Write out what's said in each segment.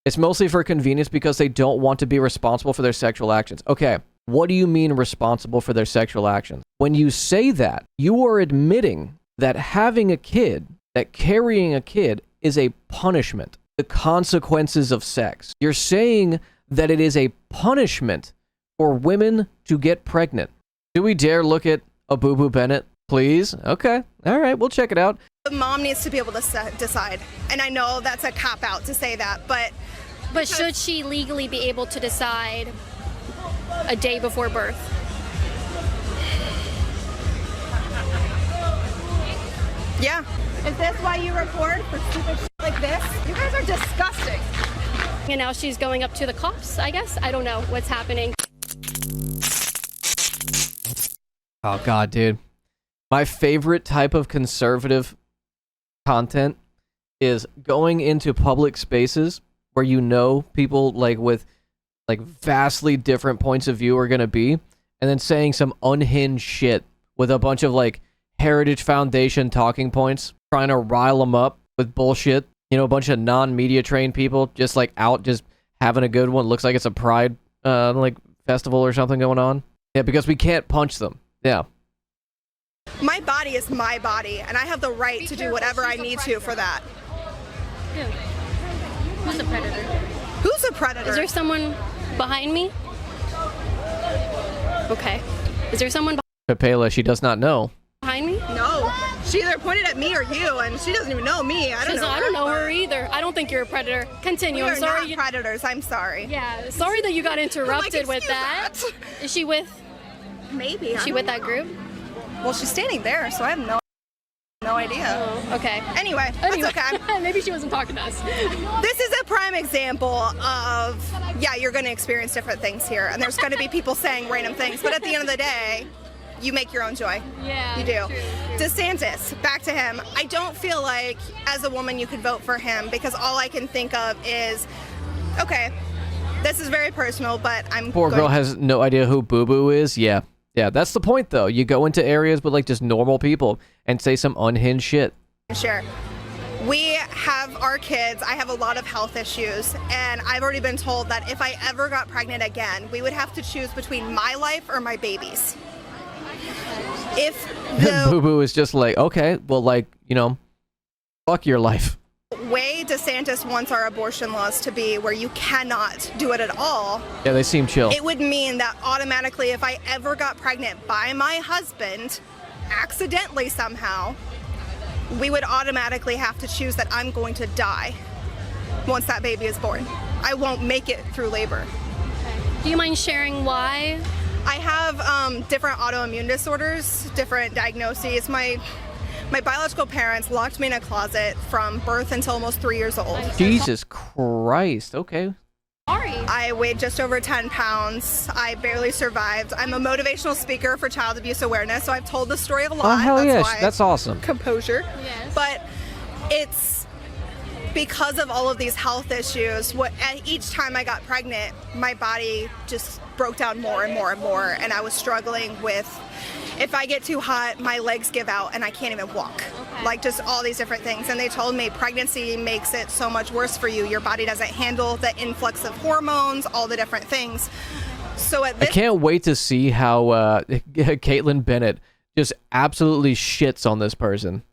It's mostly for convenience because they don't want to be responsible for their sexual actions. Okay, what do you mean responsible for their sexual actions? When you say that, you are admitting that having a kid, that carrying a kid is a punishment. The consequences of sex. You're saying that it is a punishment for women to get pregnant. Do we dare look at a Boo Bennett, please? Okay, all right, we'll check it out. The mom needs to be able to decide, and I know that's a cop-out to say that, but should she legally be able to decide a day before birth? Yeah. Is this why you record for stupid shit like this? You guys are disgusting. And now she's going up to the cops, I guess. I don't know what's happening. Oh, God, dude. My favorite type of conservative content is going into public spaces where you know people like with like vastly different points of view are going to be, and then saying some unhinged shit with a bunch of like Heritage Foundation talking points, trying to rile them up with bullshit. You know, a bunch of non-media trained people just like out, just having a good one. Looks like it's a pride like festival or something going on. Yeah, because we can't punch them. Yeah. My body is my body, and I have the right to do whatever I need to for that. Dude, who's a predator? Who's a predator? Is there someone behind me? Okay. Is there someone Pepela, she does not know. behind me? No. She either pointed at me or you, and she doesn't even know me. I don't know her either. I don't think you're a predator. Continue. We I'm are sorry. not predators. I'm sorry. Yeah, sorry that you got interrupted with that. Is she with? Maybe. Is she with that group? Well, she's standing there, so I have no idea. Oh, okay. Anyway, that's okay. Maybe she wasn't talking to us. This is a prime example of, yeah, you're going to experience different things here, and there's going to be people saying random things, but at the end of the day, you make your own joy. Yeah. You do. True. DeSantis, back to him. I don't feel like, as a woman, you could vote for him, because all I can think of is, okay, this is very personal, but I'm Poor girl has no idea who Boo Boo is. Yeah. Yeah, that's the point, though. You go into areas with, like, just normal people and say some unhinged shit. Sure. We have our kids. I have a lot of health issues, and I've already been told that if I ever got pregnant again, we would have to choose between my life or my baby's. If the Boo Boo is just like, okay, well, like, you know, fuck your life. way DeSantis wants our abortion laws to be, where you cannot do it at all, Yeah, they seem chill. it would mean that automatically, if I ever got pregnant by my husband, accidentally somehow, we would automatically have to choose that I'm going to die once that baby is born. I won't make it through labor. Do you mind sharing why? I have different autoimmune disorders, different diagnoses. My biological parents locked me in a closet from birth until almost 3 years old. Jesus Christ. Okay. Sorry. I weighed just over 10 pounds. I barely survived. I'm a motivational speaker for child abuse awareness, so I've told the story a lot. Oh, hell yeah. why That's awesome. Composure. Yes. But it's because of all of these health issues. Each time I got pregnant, my body just broke down more and more and more, and I was struggling with, if I get too hot, my legs give out and I can't even walk. Okay. Like, just all these different things. And they told me pregnancy makes it so much worse for you. Your body doesn't handle the influx of hormones, all the different things. So at this I can't wait to see how Kaitlin Bennett just absolutely shits on this person.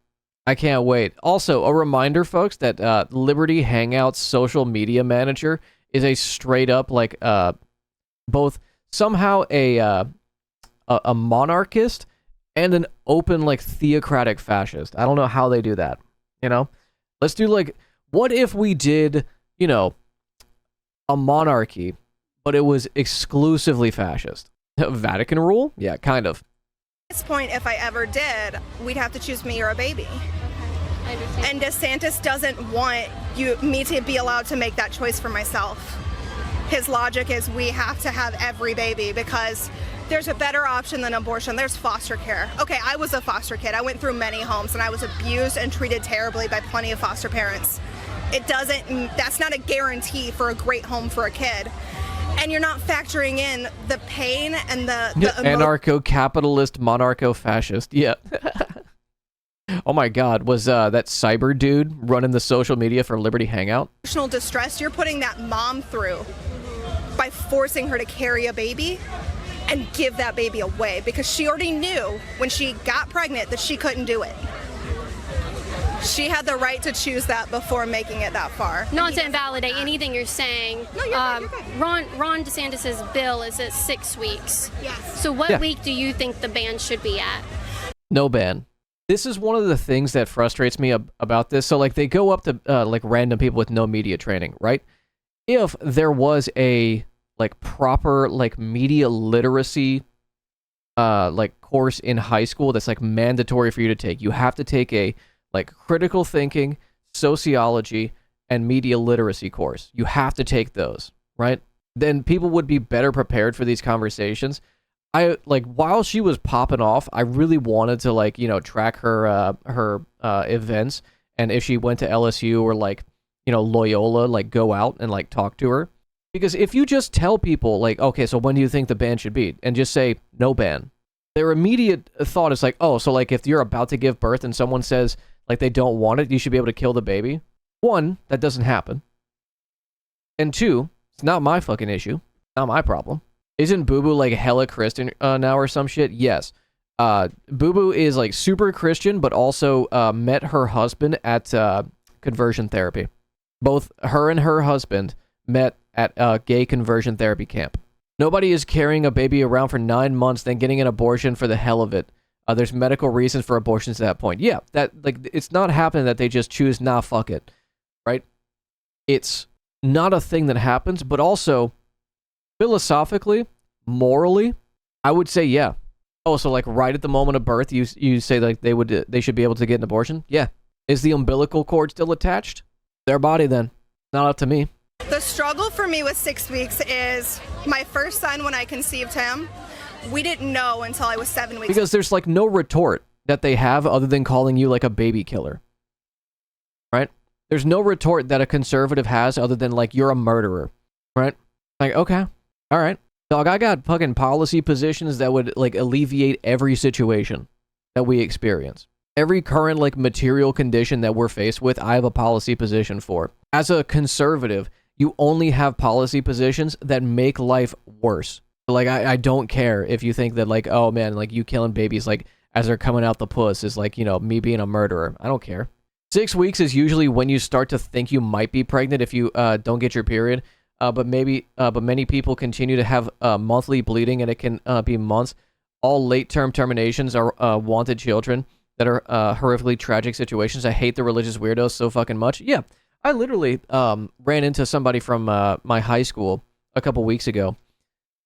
I can't wait. Also, a reminder, folks, that Liberty Hangout's social media manager is a straight up, like, both somehow a monarchist and an open, like, theocratic fascist. I don't know how they do that, you know? Let's do, like, what if we did, you know, a monarchy, but it was exclusively fascist? Vatican rule? Yeah, kind of. At this point, if I ever did, we'd have to choose me or a baby. I understand. And DeSantis doesn't want me to be allowed to make that choice for myself. His logic is we have to have every baby because there's a better option than abortion. There's foster care. Okay, I was a foster kid. I went through many homes and I was abused and treated terribly by plenty of foster parents. That's not a guarantee for a great home for a kid. And you're not factoring in the pain and the Anarcho-capitalist, monarcho-fascist. Yeah. Oh my God, was that cyber dude running the social media for Liberty Hangout? Emotional distress you're putting that mom through by forcing her to carry a baby and give that baby away because she already knew when she got pregnant that she couldn't do it. She had the right to choose that before making it that far. Not to invalidate anything you're saying. No, you're good. Ron DeSantis' bill is at 6 weeks. Yes. So what week do you think the ban should be at? No ban. This is one of the things that frustrates me about this. So, like, they go up to, like, random people with no media training, right? If there was a, like, proper, like, media literacy, like, course in high school that's, like, mandatory for you to take, you have to take a, like, critical thinking, sociology, and media literacy course. You have to take those, right? Then people would be better prepared for these conversations. While she was popping off, I really wanted to, like, you know, track her events, and if she went to LSU or, like, you know, Loyola, like, go out and, like, talk to her. Because if you just tell people, like, okay, so when do you think the ban should be? And just say, no ban. Their immediate thought is like, oh, so, like, if you're about to give birth and someone says, like, they don't want it, you should be able to kill the baby. One, that doesn't happen. And two, it's not my fucking issue. Not my problem. Isn't Boo Boo, like, hella Christian now or some shit? Yes. Boo Boo is, like, super Christian, but also met her husband at conversion therapy. Both her and her husband met at a gay conversion therapy camp. Nobody is carrying a baby around for 9 months, then getting an abortion for the hell of it. There's medical reasons for abortions at that point. Yeah, that, like, it's not happening that they just choose, nah, fuck it, right? It's not a thing that happens, but also, philosophically, morally, I would say, yeah. Oh, so, like, right at the moment of birth, you say, like, they should be able to get an abortion? Yeah. Is the umbilical cord still attached? Their body, then. Not up to me. The struggle for me with 6 weeks is my first son, when I conceived him, we didn't know until I was 7 weeks. Because there's, like, no retort that they have other than calling you, like, a baby killer. Right? There's no retort that a conservative has other than, like, you're a murderer. Right? Like, okay. All right. Dog, I got fucking policy positions that would, like, alleviate every situation that we experience. Every current, like, material condition that we're faced with, I have a policy position for. As a conservative, you only have policy positions that make life worse. Like, I don't care if you think that, like, oh man, like, you killing babies, like, as they're coming out the puss is, like, you know, me being a murderer. I don't care. 6 weeks is usually when you start to think you might be pregnant if you don't get your period. But many people continue to have monthly bleeding, and it can be months. All late-term terminations are wanted children that are horrifically tragic situations. I hate the religious weirdos so fucking much. Yeah, I literally ran into somebody from my high school a couple weeks ago.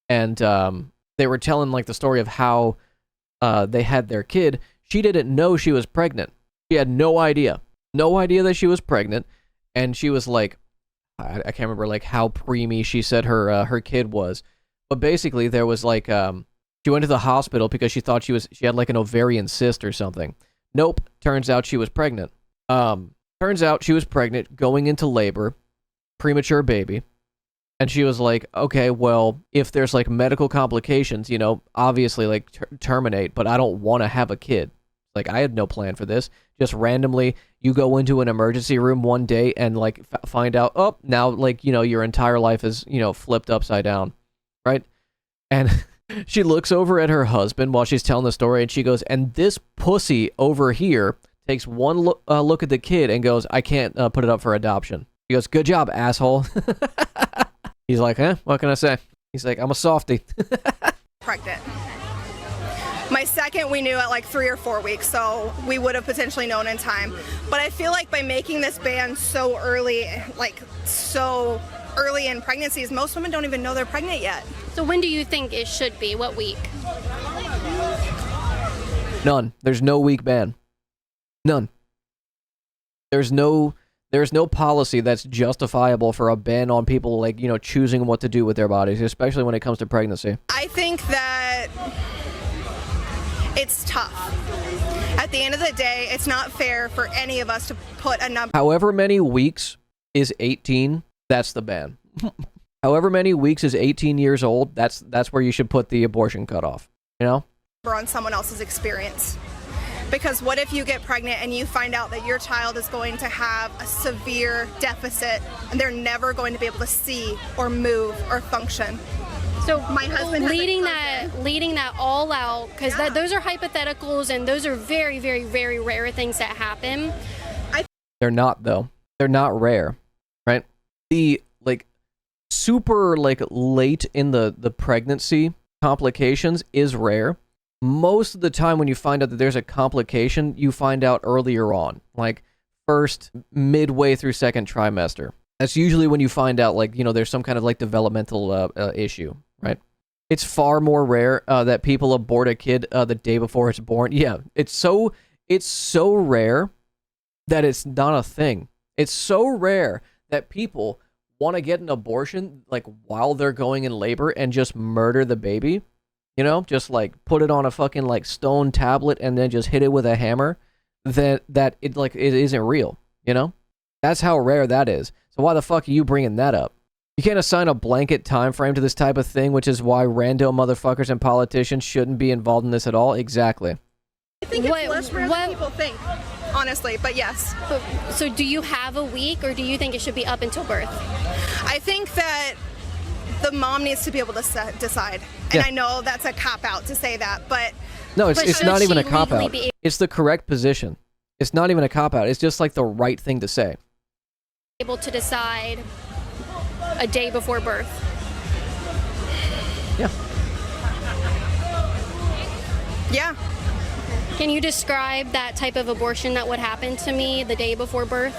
And they were telling, like, the story of how they had their kid. She didn't know she was pregnant. She had no idea. No idea that she was pregnant. And she was like, I can't remember, like, how preemie she said her kid was. But basically, there was, like, she went to the hospital because she thought she had, like, an ovarian cyst or something. Nope. Turns out she was pregnant. Turns out she was pregnant, going into labor, premature baby. And she was like, okay, well, if there's, like, medical complications, you know, obviously, like, terminate, but I don't want to have a kid. Like, I had no plan for this. Just randomly, you go into an emergency room one day and, like, find out, oh, now, like, you know, your entire life is, you know, flipped upside down, right? And she looks over at her husband while she's telling the story, and she goes, and this pussy over here takes one look at the kid and goes, I can't put it up for adoption. He goes, good job, asshole. He's like, what can I say? He's like, I'm a softie. Pregnant. My second we knew at like 3 or 4 weeks, so we would have potentially known in time. But I feel like by making this ban so early, like so early in pregnancies, most women don't even know they're pregnant yet. So when do you think it should be? What week? None. There's no week ban. None. There's no policy that's justifiable for a ban on people, like, you know, choosing what to do with their bodies, especially when it comes to pregnancy. I think that it's tough. At the end of the day, it's not fair for any of us to put a number. However many weeks is 18, that's the ban. However many weeks is 18 years old, that's where you should put the abortion cutoff, you know? On someone else's experience. Because what if you get pregnant and you find out that your child is going to have a severe deficit and they're never going to be able to see or move or function? So My husband has a leading that all out, because those are hypotheticals and those are very, very, very rare things that happen. They're not, though. They're not rare, right? The like super like late in the pregnancy complications is rare. Most of the time when you find out that there's a complication, you find out earlier on, like first midway through second trimester. That's usually when you find out, like, you know, there's some kind of like developmental issue, right? It's far more rare that people abort a kid the day before it's born. Yeah, it's so rare that it's not a thing. It's so rare that people want to get an abortion like while they're going in labor and just murder the baby. You know, just like put it on a fucking like stone tablet and then just hit it with a hammer. That it like it isn't real. You know, that's how rare that is. So why the fuck are you bringing that up? You can't assign a blanket time frame to this type of thing, which is why rando motherfuckers and politicians shouldn't be involved in this at all. Exactly. I think it's less rare than people think, honestly, but yes. So do you have a week, or do you think it should be up until birth? I think that the mom needs to be able to decide. And Yeah. I know that's a cop-out to say that, but... No, it's should not even she a cop-out. legally be It's the correct position. It's not even a cop-out. It's just like the right thing to say. able to decide a day before birth? Yeah. Yeah. Can you describe that type of abortion that would happen to me the day before birth?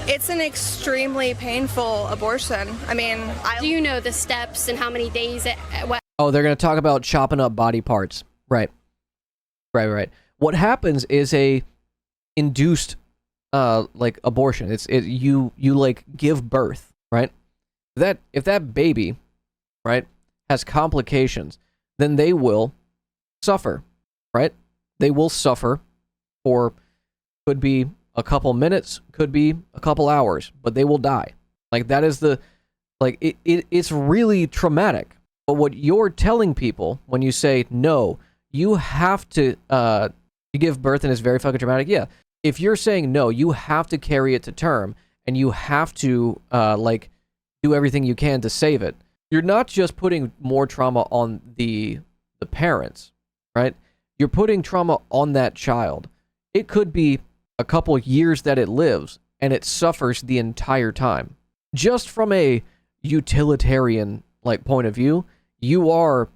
It's an extremely painful abortion. I mean, Do you know the steps and how many days what Oh, they're going to talk about chopping up body parts. Right. Right. What happens is a induced like abortion. You like give birth, right? If that baby, right, has complications, then they will suffer, right? They will suffer for, could be a couple minutes, could be a couple hours, but they will die. Like that is it's really traumatic. But what you're telling people when you say, no, you have to give birth and it's very fucking traumatic. Yeah. If you're saying no, you have to carry it to term and you have to like do everything you can to save it. You're not just putting more trauma on the parents, right? You're putting trauma on that child. It could be a couple years that it lives and it suffers the entire time. Just from a utilitarian like point of view, you are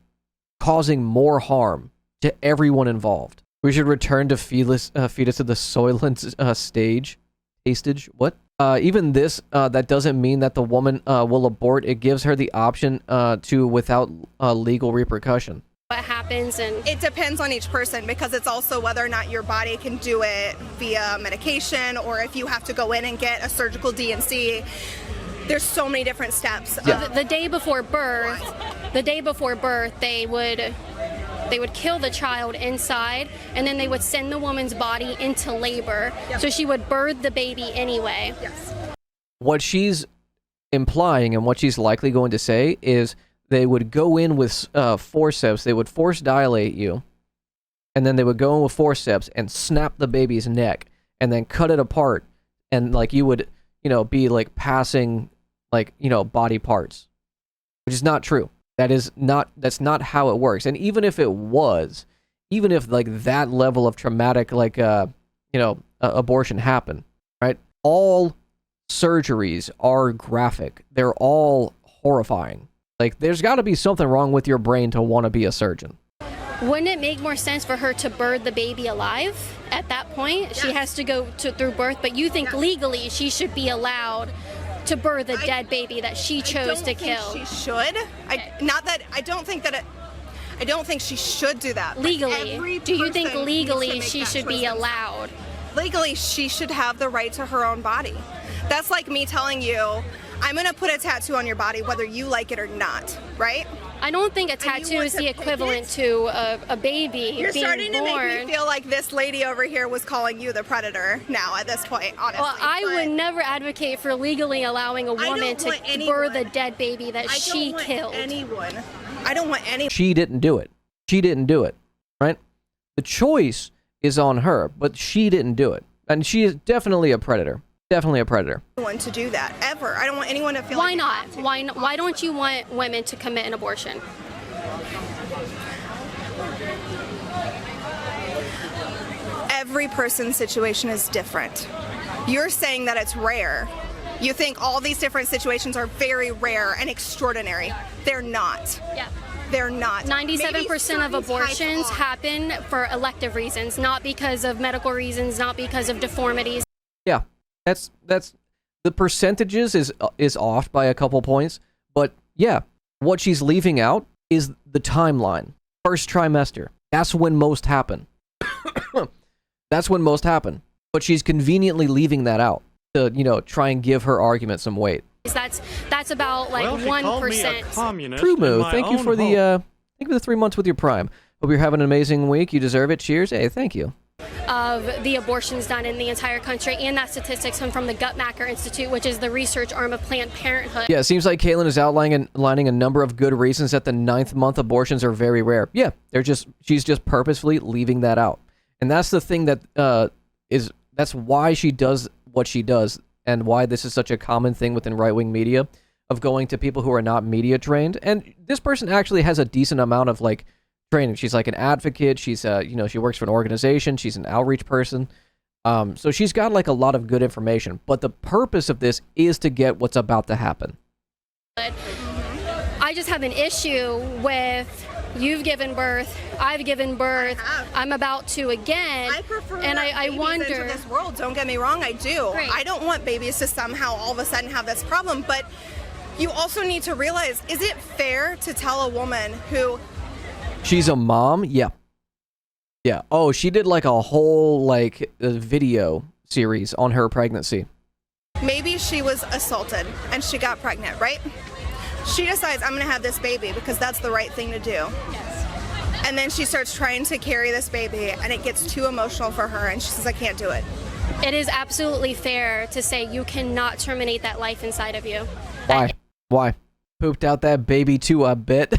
causing more harm to everyone involved. We should return to fetus to the Soylent stage. Tastage? What? Even this, that doesn't mean that the woman will abort. It gives her the option to without legal repercussion. what happens, and It depends on each person because it's also whether or not your body can do it via medication or if you have to go in and get a surgical D&C. There's so many different steps. Yeah. the day before birth, they would kill the child inside, and then they would send the woman's body into labor. Yep. So she would birth the baby anyway. Yes. What she's implying and what she's likely going to say is they would go in with forceps, they would force dilate you, and then they would go in with forceps and snap the baby's neck and then cut it apart, and like you would, be like passing like, body parts, which is not true. That's not how it works. And even if it was, even if like that level of traumatic, like, abortion happened, right? All surgeries are graphic. They're all horrifying. Like, there's got to be something wrong with your brain to want to be a surgeon. Wouldn't it make more sense for her to birth the baby alive at that point? Yes. She has to go through birth, but you think legally she should be allowed to birth a dead baby that she chose to kill? She should. I don't think she should do that. Legally, do you think legally she should be allowed? Legally, she should have the right to her own body. That's like me telling you, I'm going to put a tattoo on your body whether you like it or not, right? I don't think a tattoo is the equivalent to a baby You're being starting born. to make me feel like this lady over here was calling you the predator now at this point, honestly. Well, I would never advocate for legally allowing a woman to birth a dead baby that she killed. I don't want anyone. She didn't do it. Right? The choice is on her, but she didn't do it. And she is definitely a predator. Definitely a predator. Want to do that ever. I don't want anyone to feel Why like not? Why don't you want women to commit an abortion? every person's situation is different. You're saying that it's rare. You think all these different situations are very rare and extraordinary. They're not. Yeah. They're not. 97% of abortions happen for elective reasons, not because of medical reasons, not because of deformities. Yeah, that's the percentages is off by a couple points, but yeah, what she's leaving out is the timeline. First trimester. That's when most happen. That's when most happen. But she's conveniently leaving that out to, try and give her argument some weight. That's about like 1%. True Moo, thank you for the 3 months with your Prime. Hope you're having an amazing week. You deserve it. Cheers. Hey, thank you. Of the abortions done in the entire country, and that statistics come from the Guttmacher Institute, which is the research arm of Planned Parenthood. Yeah, it seems like Kaitlin is outlining a number of good reasons that the 9th month abortions are very rare. Yeah, she's just purposefully leaving that out. And that's the thing that's why she does what she does, and why this is such a common thing within right-wing media, of going to people who are not media trained. And this person actually has a decent amount of training. She's like an advocate. She's she works for an organization. She's an outreach person. So she's got a lot of good information. But the purpose of this is to get what's about to happen. I just have an issue with you've given birth, I've given birth, I'm about to again. I prefer and I wonder into this world. Don't get me wrong, I do. Right. I don't want babies to somehow all of a sudden have this problem. But you also need to realize: is it fair to tell a woman who? She's a mom? Yeah. Yeah. Oh, she did a whole a video series on her pregnancy. Maybe she was assaulted and she got pregnant, right? She decides, I'm going to have this baby because that's the right thing to do. yes. And then she starts trying to carry this baby and it gets too emotional for her and she says, I can't do it. It is absolutely fair to say you cannot terminate that life inside of you. Why? Why? Pooped out that baby too, I bet.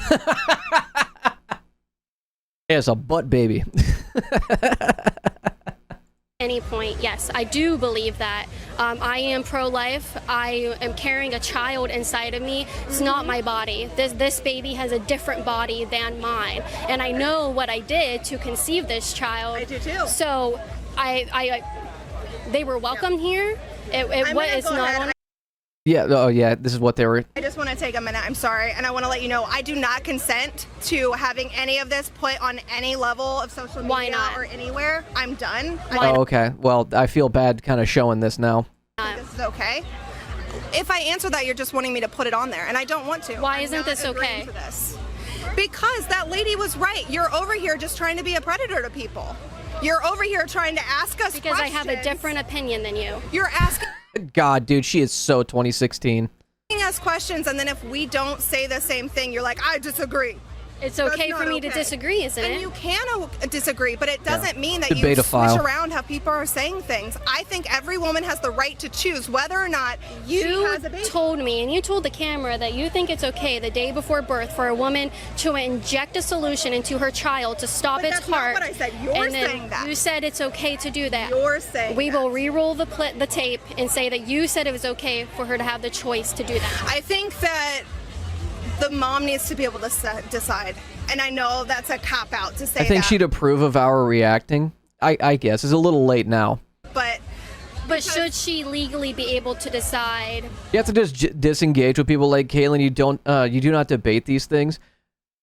It's a butt baby. Any point, yes, I do believe that. I am pro-life. I am carrying a child inside of me. It's not my body. This baby has a different body than mine, and I know what I did to conceive this child. I do too. So, they were welcome here. It's not on. Yeah, oh yeah, this is what they were. I just want to take a minute, I'm sorry, and I want to let you know I do not consent to having any of this put on any level of social media Why not? or anywhere. I'm done. Oh, okay. Well, I feel bad kind of showing this now. This is okay. If I answer that, you're just wanting me to put it on there, and I don't want to. Why I'm isn't not this agreeing okay? to this. Because that lady was right. You're over here just trying to be a predator to people. You're over here trying to ask us Because questions. I have a different opinion than you. You're asking God, dude, she is so 2016. us questions, and then if we don't say the same thing, you're like, I disagree. It's okay That's for not me to okay. disagree, isn't And it? you can disagree, but it doesn't mean that you Debate-a-file. switch around how people are saying things. I think every woman has the right to choose whether or not she You has a baby. told me, and you told the camera, that you think it's okay the day before birth for a woman to inject a solution into her child to stop But its that's not heart. what I said. You're and then saying that. You said it's okay to do that. You're saying We that. will re-roll the tape and say that you said it was okay for her to have the choice to do that. I think that the mom needs to be able to decide. And I know that's a cop-out to say that. I think she'd approve of our reacting. I guess. It's a little late now. But Should she legally be able to decide? You have to just disengage with people like Kaitlin. You do not debate these things.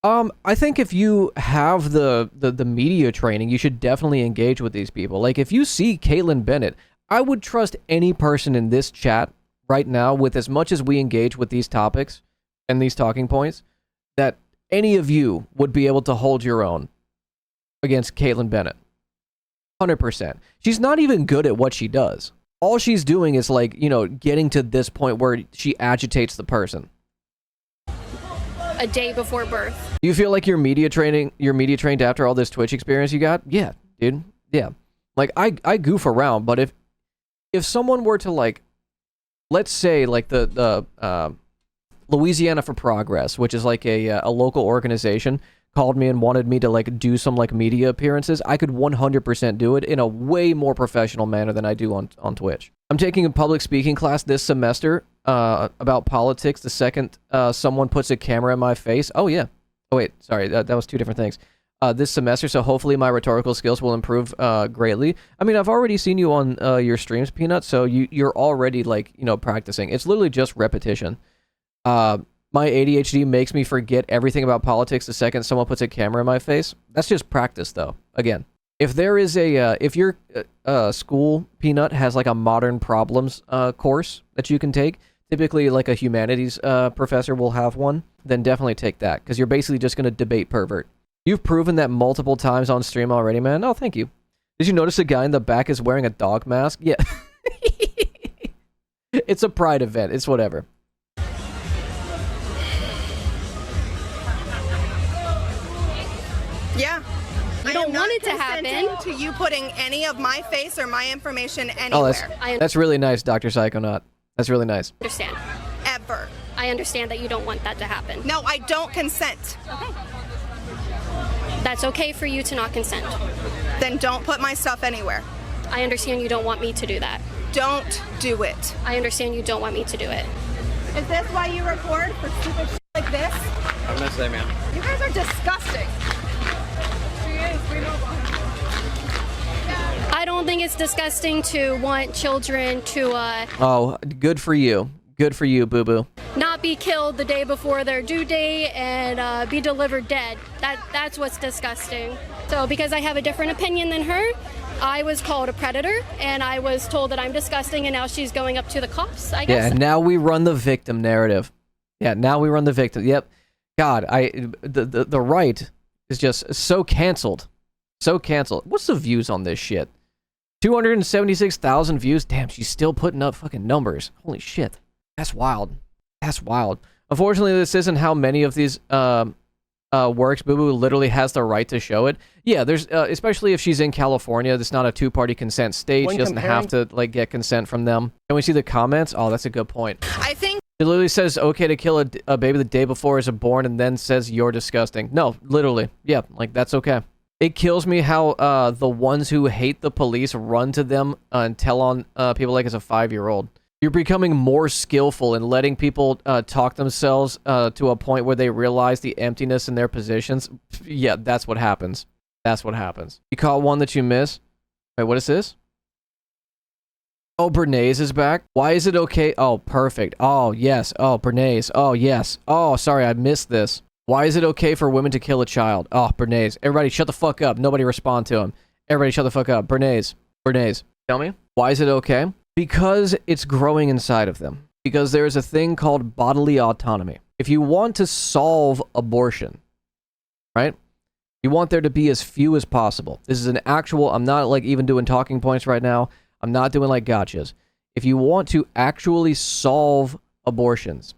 I think if you have the media training, you should definitely engage with these people. If you see Kaitlin Bennett, I would trust any person in this chat right now, with as much as we engage with these topics and these talking points, that any of you would be able to hold your own against Kaitlin Bennett. 100%. She's not even good at what she does. All she's doing is getting to this point where she agitates the person. A day before birth. Do you feel like you're media trained after all this Twitch experience you got? Yeah, dude. Yeah. I goof around, but if someone were to let's say Louisiana for Progress, which is like a local organization, called me and wanted me to like do some like media appearances, I could 100% do it in a way more professional manner than I do on Twitch. I'm taking a public speaking class this semester about politics the second someone puts a camera in my face. Oh yeah. Oh wait, sorry, that was two different things. This semester, so hopefully my rhetorical skills will improve greatly. I mean, I've already seen you on your streams, Peanut, so you're already like, you know, practicing. It's literally just repetition. My ADHD makes me forget everything about politics the second someone puts a camera in my face. That's just practice, though. Again, if there is if your school, Peanut, has like a modern problems course that you can take, typically like a humanities professor will have one, then definitely take that, because you're basically just going to debate pervert. You've proven that multiple times on stream already, man. Oh, thank you. Did you notice the guy in the back is wearing a dog mask? Yeah. It's a pride event. It's whatever. Yeah. You don't want it to happen. To you putting any of my face or my information anywhere. Oh, that's really nice, Dr. Psychonaut. That's really nice. Understand. Ever. I understand that you don't want that to happen. No, I don't consent. Okay. That's okay for you to not consent. Then don't put my stuff anywhere. I understand you don't want me to do that. Don't do it. I understand you don't want me to do it. Is this why you record for stupid shit like this? Have a nice day, man. You guys are disgusting. I don't think it's disgusting to want children to Oh, good for you. Good for you, boo-boo. not be killed the day before their due date and be delivered dead. That's what's disgusting. So because I have a different opinion than her, I was called a predator and I was told that I'm disgusting, and now she's going up to the cops, I guess. Yeah, now we run the victim narrative. Yeah, now we run the victim. Yep. God, the right is just so canceled. So canceled. What's the views on this shit? 276,000 views? Damn, she's still putting up fucking numbers. Holy shit. That's wild. That's wild. Unfortunately, this isn't how many of these works. Boo Boo literally has the right to show it. Yeah, there's especially if she's in California, it's not a two-party consent state. She doesn't have to like get consent from them. Can we see the comments? Oh, that's a good point. I think It literally says okay to kill a baby the day before it's born, and then says you're disgusting. No, literally. Yeah, like that's okay. It kills me how the ones who hate the police run to them and tell on people like it's a 5-year-old. You're becoming more skillful in letting people talk themselves to a point where they realize the emptiness in their positions. Yeah, that's what happens. That's what happens. You caught one that you miss? Wait, what is this? Oh, Bernays is back. Why is it okay? Oh, perfect. Oh, yes. Oh, Bernays. Oh, yes. Oh, sorry, I missed this. Why is it okay for women to kill a child? Oh, Bernays. Everybody shut the fuck up. Nobody respond to him. Everybody shut the fuck up. Bernays. Bernays. Tell me. Why is it okay? Because it's growing inside of them. Because there is a thing called bodily autonomy. If you want to solve abortion, right? You want there to be as few as possible. This is an actual, I'm not like even doing talking points right now. I'm not doing like gotchas. If you want to actually solve abortions,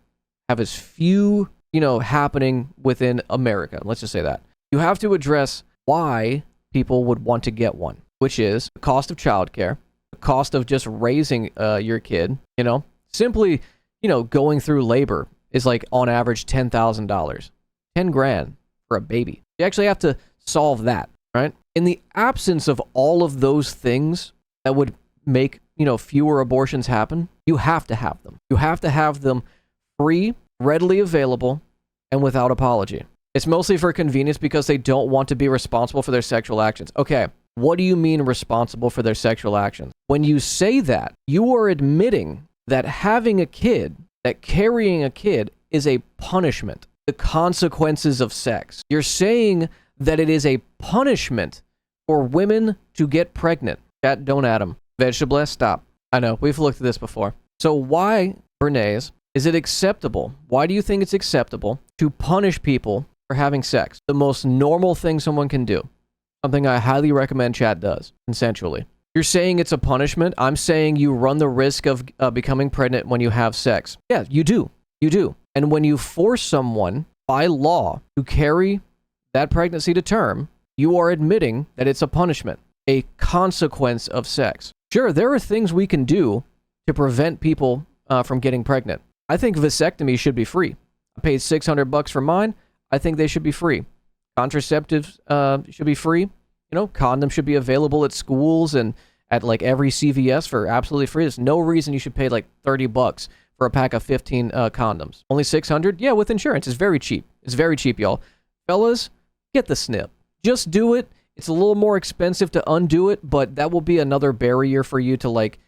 have as few, happening within America, let's just say that, you have to address why people would want to get one, which is the cost of childcare, the cost of just raising your kid, simply, going through labor is like on average $10,000, 10 grand for a baby. You actually have to solve that, right? In the absence of all of those things that would make, fewer abortions happen, you have to have them. You have to have them free, readily available, and without apology. It's mostly for convenience because they don't want to be responsible for their sexual actions. Okay, what do you mean responsible for their sexual actions? When you say that, you are admitting that having a kid, that carrying a kid is a punishment. The consequences of sex. You're saying that it is a punishment for women to get pregnant. Chat, don't add them. Vegetable, stop. I know, we've looked at this before. So why, Bernays, is it acceptable? Why do you think it's acceptable to punish people for having sex? The most normal thing someone can do. Something I highly recommend chat does, consensually. You're saying it's a punishment. I'm saying you run the risk of becoming pregnant when you have sex. Yeah, you do. You do. And when you force someone by law to carry that pregnancy to term, you are admitting that it's a punishment, a consequence of sex. Sure, there are things we can do to prevent people from getting pregnant. I think vasectomy should be free. I paid $600 for mine. I think they should be free. Contraceptives should be free. Condoms should be available at schools and at like every CVS for absolutely free. There's no reason you should pay like $30 for a pack of 15 condoms. Only 600? Yeah, with insurance. It's very cheap. It's very cheap, y'all. Fellas, get the snip. Just do it. It's a little more expensive to undo it, but that will be another barrier for you to like,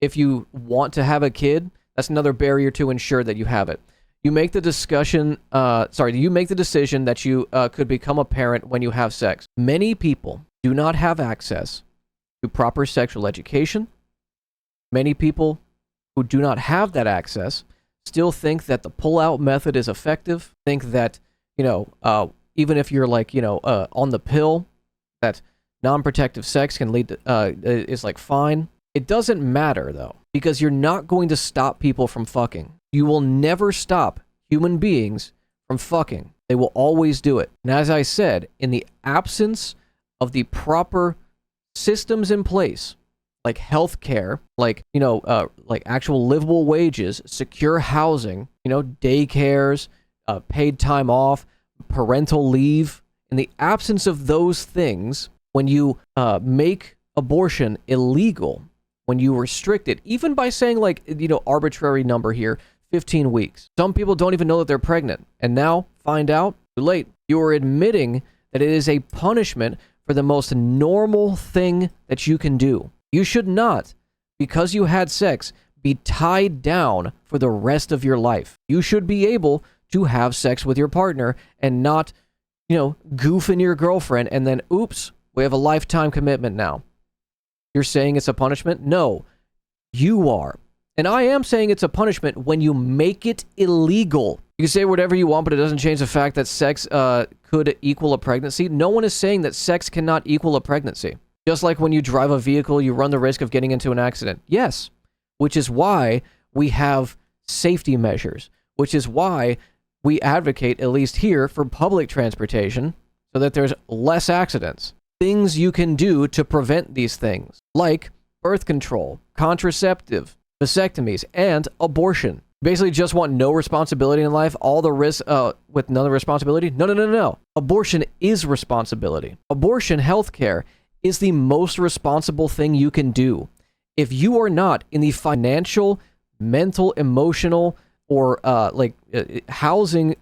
if you want to have a kid, that's another barrier to ensure that you have it. You make the decision that you could become a parent when you have sex. Many people do not have access to proper sexual education. Many people who do not have that access still think that the pull-out method is effective, think that, even if you're like, on the pill, that non-protective sex can lead to, is like fine. It doesn't matter though, because you're not going to stop people from fucking. You will never stop human beings from fucking. They will always do it. And as I said, in the absence of the proper systems in place, like healthcare, like, like actual livable wages, secure housing, daycares, paid time off, parental leave, in the absence of those things, when you make abortion illegal, when you restrict it, even by saying like, arbitrary number here, 15 weeks. Some people don't even know that they're pregnant. And now, find out, too late. You are admitting that it is a punishment for the most normal thing that you can do. You should not, because you had sex, be tied down for the rest of your life. You should be able to have sex with your partner and not, goof in your girlfriend and then, oops, we have a lifetime commitment now. You're saying it's a punishment? No, you are. And I am saying it's a punishment when you make it illegal. You can say whatever you want, but it doesn't change the fact that sex could equal a pregnancy. No one is saying that sex cannot equal a pregnancy. Just like when you drive a vehicle, you run the risk of getting into an accident. Yes, which is why we have safety measures, which is why we advocate, at least here, for public transportation so that there's less accidents. Things you can do to prevent these things, like birth control, contraceptive, vasectomies, and abortion. Basically just want no responsibility in life, all the risk with none of the responsibility? No. Abortion is responsibility. Abortion healthcare is the most responsible thing you can do. If you are not in the financial, mental, emotional, or housing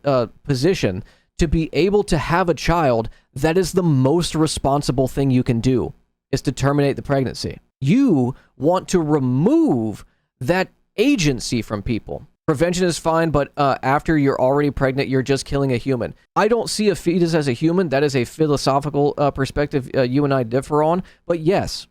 position to be able to have a child, that is the most responsible thing you can do, is to terminate the pregnancy. You want to remove that agency from people. Prevention is fine, but after you're already pregnant, you're just killing a human. I don't see a fetus as a human. That is a philosophical perspective you and I differ on. But yes.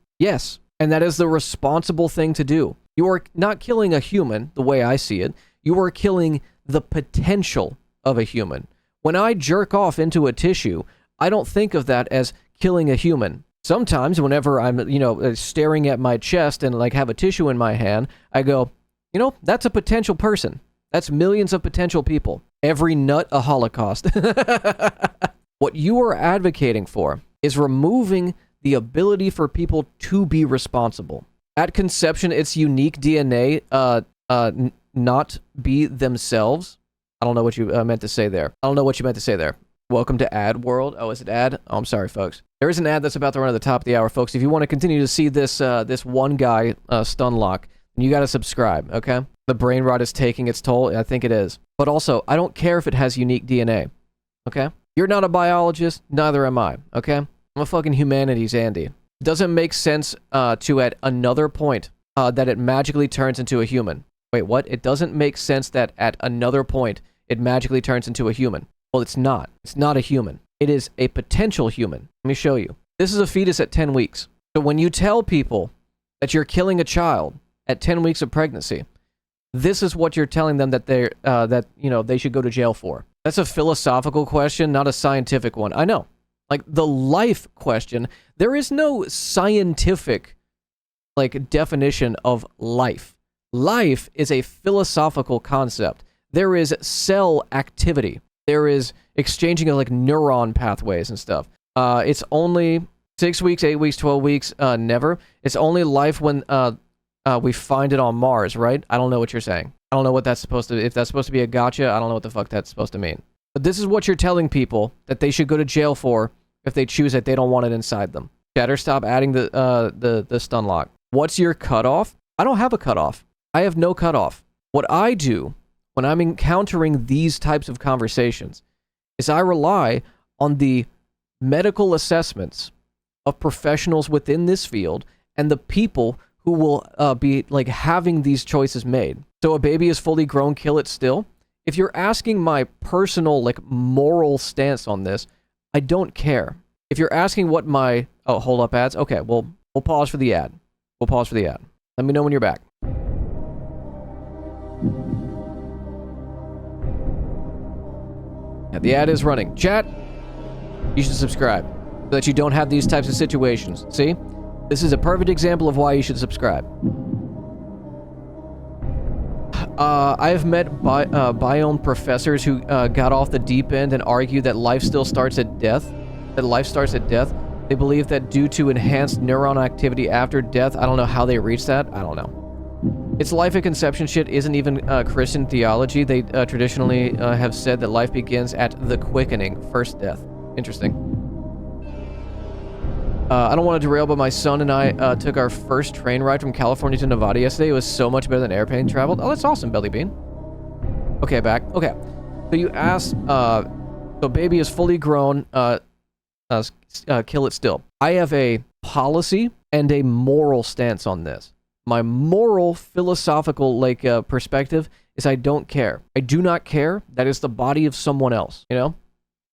And that is the responsible thing to do. You are not killing a human, the way I see it. You are killing the potential of a human. When I jerk off into a tissue, I don't think of that as killing a human. Sometimes whenever I'm, staring at my chest and like have a tissue in my hand, I go, that's a potential person. That's millions of potential people. Every nut a Holocaust. What you are advocating for is removing the ability for people to be responsible. At conception, it's unique DNA not be themselves. I don't know what you meant to say there. Welcome to ad world. Oh, is it ad? Oh, I'm sorry, folks. There is an ad that's about to run at the top of the hour, folks. If you want to continue to see this this one guy stun lock, you got to subscribe, okay? The brain rot is taking its toll. I think it is. But also, I don't care if it has unique DNA, okay? You're not a biologist, neither am I, okay? I'm a fucking humanities Andy. It doesn't make sense to, at another point, that it magically turns into a human. Wait, what? It doesn't make sense that at another point, it magically turns into a human. Well, it's not. It's not a human. It is a potential human. Let me show you. This is a fetus at 10 weeks. So when you tell people that you're killing a child at 10 weeks of pregnancy, this is what you're telling them that they should go to jail for. That's a philosophical question, not a scientific one. I know. Like the life question, there is no scientific definition of life. Life is a philosophical concept. There is cell activity. There is exchanging of neuron pathways and stuff. It's only 6 weeks, 8 weeks, 12 weeks, never. It's only life when we find it on Mars, right? I don't know what you're saying. I don't know what that's supposed to, if that's supposed to be a gotcha, I don't know what the fuck that's supposed to mean. But this is what you're telling people that they should go to jail for if they choose it, they don't want it inside them. Chatter, stop adding the stun lock. What's your cutoff? I don't have a cutoff. I have no cutoff. What I do when I'm encountering these types of conversations is I rely on the medical assessments of professionals within this field and the people who will be like having these choices made. So a baby is fully grown, kill it still. If you're asking my personal like moral stance on this, I don't care. If you're asking what my hold up ads, okay, well we'll pause for the ad. We'll pause for the ad. Let me know when you're back. Yeah, the ad is running. Chat, you should subscribe so that you don't have these types of situations. See? This is a perfect example of why you should subscribe. I have met biome professors who got off the deep end and argued that life still starts at death. That life starts at death. They believe that due to enhanced neuron activity after death, I don't know how they reach that. I don't know. It's life at conception shit isn't even Christian theology. They traditionally have said that life begins at the quickening, first death. Interesting. I don't want to derail, but my son and I took our first train ride from California to Nevada yesterday. It was so much better than airplane travel. Oh, that's awesome, Belly Bean. Okay, back. Okay. So you asked, so baby is fully grown, kill it still. I have a policy and a moral stance on this. My moral, philosophical, perspective is I don't care. I do not care. That is the body of someone else, you know?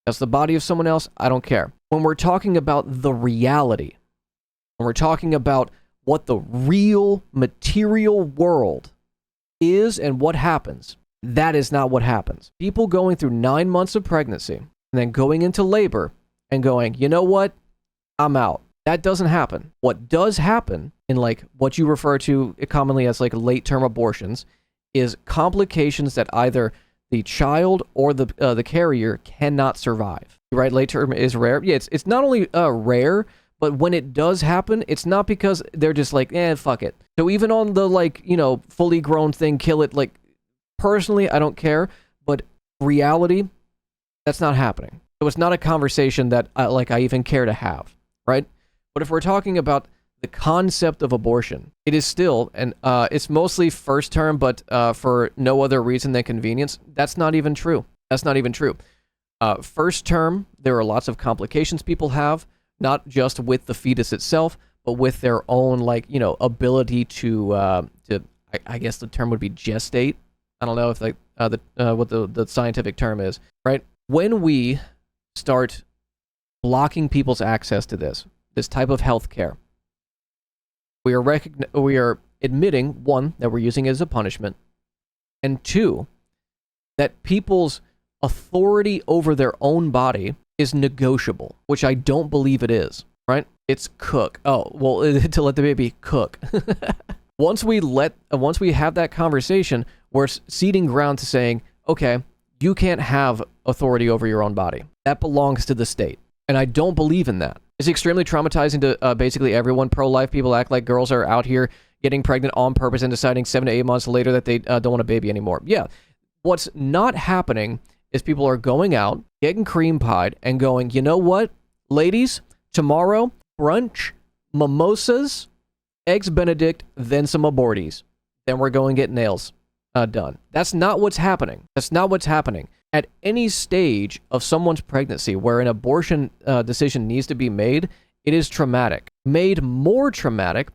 That's the body of someone else. I don't care. When we're talking about the reality, when we're talking about what the real material world is and what happens, that is not what happens. People going through 9 months of pregnancy and then going into labor and going, you know what? I'm out. That doesn't happen. What does happen in like what you refer to commonly as like late-term abortions is complications that either the child or the carrier cannot survive. Right? Late term is rare. Yeah, it's not only rare, but when it does happen, it's not because they're just like, fuck it. So even on the like, you know, fully grown thing, kill it. Like, personally, I don't care. But reality, that's not happening. So it's not a conversation that I even care to have. Right? But if we're talking about the concept of abortion, it is still, and it's mostly first term, but for no other reason than convenience. That's not even true. That's not even true. First term, there are lots of complications people have, not just with the fetus itself, but with their own, like, you know, ability to I guess the term would be gestate. I don't know if like what the scientific term is, right? When we start blocking people's access to this type of health care, we are admitting, one, that we're using it as a punishment, and two, that people's authority over their own body is negotiable, which I don't believe it is, right? It's cook. Oh, well, to let the baby cook. Once we have that conversation, we're ceding ground to saying, okay, you can't have authority over your own body. That belongs to the state. And I don't believe in that. It's extremely traumatizing to basically everyone. Pro-life people act like girls are out here getting pregnant on purpose and deciding 7 to 8 months later that they don't want a baby anymore. Yeah. What's not happening is people are going out, getting cream pied, and going, you know what, ladies, tomorrow, brunch, mimosas, eggs Benedict, then some aborties. Then we're going to get nails done. That's not what's happening. That's not what's happening. At any stage of someone's pregnancy where an abortion decision needs to be made, it is traumatic. Made more traumatic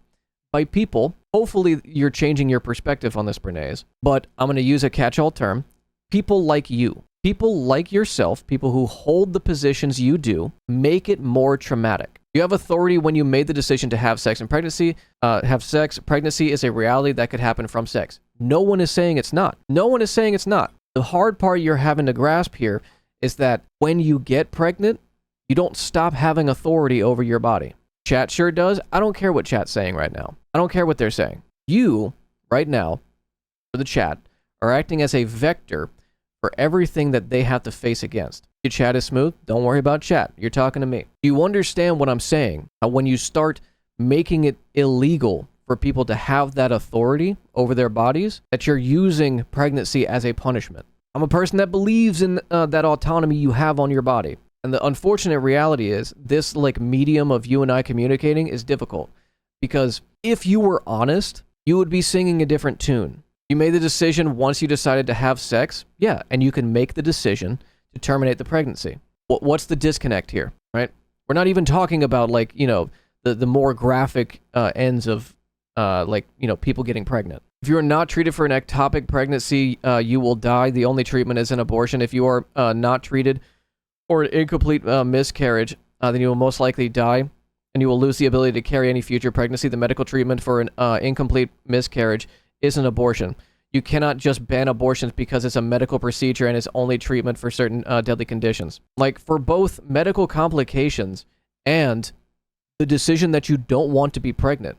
by people. Hopefully you're changing your perspective on this, Bernays. But I'm going to use a catch-all term. People like you. People like yourself, people who hold the positions you do, make it more traumatic. You have authority when you made the decision to have sex in pregnancy. Pregnancy is a reality that could happen from sex. No one is saying it's not. No one is saying it's not. The hard part you're having to grasp here is that when you get pregnant, you don't stop having authority over your body. Chat sure does. I don't care what chat's saying right now. I don't care what they're saying. You, right now, for the chat, are acting as a vector for everything that they have to face against. Your chat is smooth. Don't worry about chat. You're talking to me. Do you understand what I'm saying? When you start making it illegal for people to have that authority over their bodies, that you're using pregnancy as a punishment. I'm a person that believes in that autonomy you have on your body. And the unfortunate reality is this like medium of you and I communicating is difficult, because if you were honest, you would be singing a different tune. You made the decision once you decided to have sex, yeah, and you can make the decision to terminate the pregnancy. What's the disconnect here, right? We're not even talking about like, you know, the more graphic ends of like, you know, people getting pregnant. If you are not treated for an ectopic pregnancy, you will die. The only treatment is an abortion. If you are not treated or an incomplete miscarriage, then you will most likely die, and you will lose the ability to carry any future pregnancy. The medical treatment for an incomplete miscarriage is an abortion. You cannot just ban abortions because it's a medical procedure and it's only treatment for certain deadly conditions. Like, for both medical complications and the decision that you don't want to be pregnant,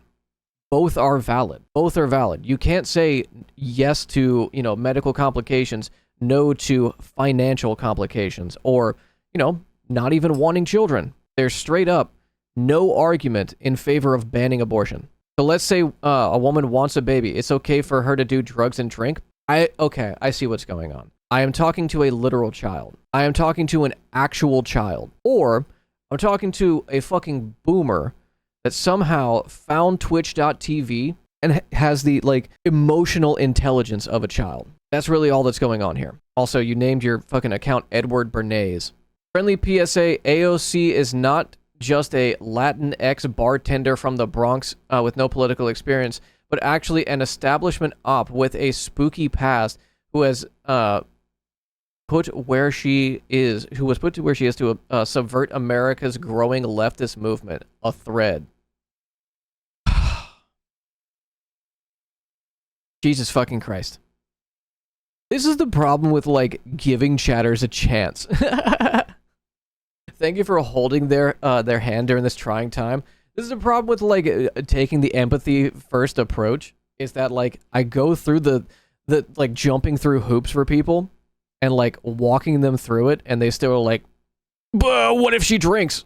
both are valid. Both are valid. You can't say yes to, you know, medical complications, no to financial complications, or, you know, not even wanting children. There's straight up no argument in favor of banning abortion. So let's say a woman wants a baby. It's okay for her to do drugs and drink. Okay, I see what's going on. I am talking to a literal child. I am talking to an actual child. Or I'm talking to a fucking boomer that somehow found twitch.tv and has the, like, emotional intelligence of a child. That's really all that's going on here. Also, you named your fucking account Edward Bernays. Friendly PSA, AOC is not just a Latinx bartender from the Bronx with no political experience, but actually an establishment op with a spooky past who has put where she is to subvert America's growing leftist movement. A thread. Jesus fucking Christ. This is the problem with, like, giving chatters a chance. Thank you for holding their hand during this trying time. This is a problem with, like, taking the empathy first approach, is that, like, I go through the like, jumping through hoops for people and, like, walking them through it, and they still are like, "But what if she drinks?"